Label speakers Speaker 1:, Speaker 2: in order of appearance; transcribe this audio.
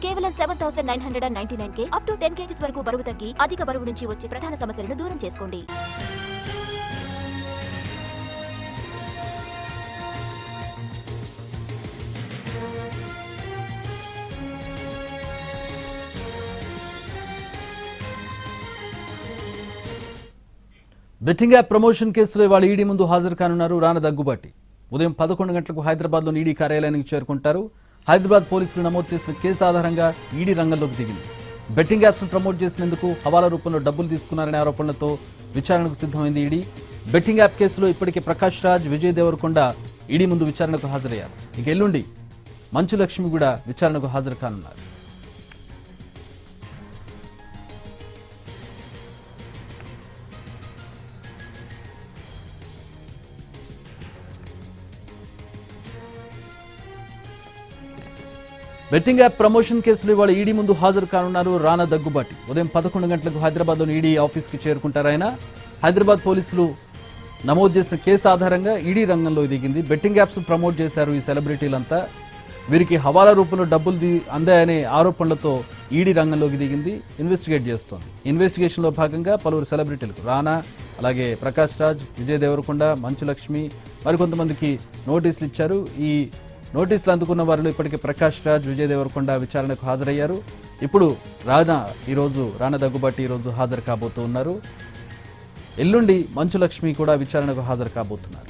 Speaker 1: కేవలం 7,999 up to 10 kgs వరకు బరువు తగ్గి అధిక బరువు నుంచి వచ్చే ప్రధాన సమస్యలను దూరం చేసుకోండి.
Speaker 2: బెట్టింగ్ యాప్ ప్రమోషన్ కేసులో ఇవాళ ఈడీ ముందు హాజరు కానున్నారు రానా దగ్గుబాటి. ఉదయం 11 గంటలకు హైదరాబాద్లోని ఈడీ కార్యాలయానికి చేరుకుంటారు. హైదరాబాద్ పోలీసులు నమోదు చేసిన కేసు ఆధారంగా ఈడీ రంగంలోకి దిగింది. బెట్టింగ్ యాప్స్ ను ప్రమోట్ చేసినందుకు హవాలా రూపంలో డబ్బులు తీసుకున్నారనే ఆరోపణలతో విచారణకు సిద్ధమైంది ఈడీ. బెట్టింగ్ యాప్ కేసులో ఇప్పటికే ప్రకాష్ రాజ్, విజయ్ దేవరకొండ ఈడీ ముందు విచారణకు హాజరయ్యారు. ఇక ఎల్లుండి మంచు లక్ష్మి కూడా విచారణకు హాజరు కానున్నారు. బెట్టింగ్ యాప్ ప్రమోషన్ కేసులో ఇవాళ ఈడీ ముందు హాజరు కానున్నారు రానా దగ్గుబాటి. ఉదయం 11 గంటలకు హైదరాబాద్లోని ఈడీ ఆఫీస్కి చేరుకుంటారు ఆయన. హైదరాబాద్ పోలీసులు నమోదు చేసిన కేసు ఆధారంగా ఈడీ రంగంలో దిగింది. బెట్టింగ్ యాప్స్ ప్రమోట్ చేశారు ఈ సెలబ్రిటీలంతా. వీరికి హవాలా రూపంలో డబ్బులు అందాయనే ఆరోపణలతో ఈడీ రంగంలోకి దిగింది, ఇన్వెస్టిగేట్ చేస్తోంది. ఇన్వెస్టిగేషన్లో భాగంగా పలువురు సెలబ్రిటీలకు రానా, అలాగే ప్రకాష్ రాజ్, విజయ్ దేవరకొండ, మంచు లక్ష్మి మరికొంతమందికి నోటీసులు ఇచ్చారు. ఈ నోటీసులు అందుకున్న వారిలో ఇప్పటికే ప్రకాష్ రాజ్, విజయ్ దేవరకొండ విచారణకు హాజరయ్యారు. ఇప్పుడు రానా దగ్గుబాటి ఈరోజు హాజరు కాబోతున్నారు. ఎల్లుండి మంచు లక్ష్మి కూడా విచారణకు హాజరు కాబోతున్నారు.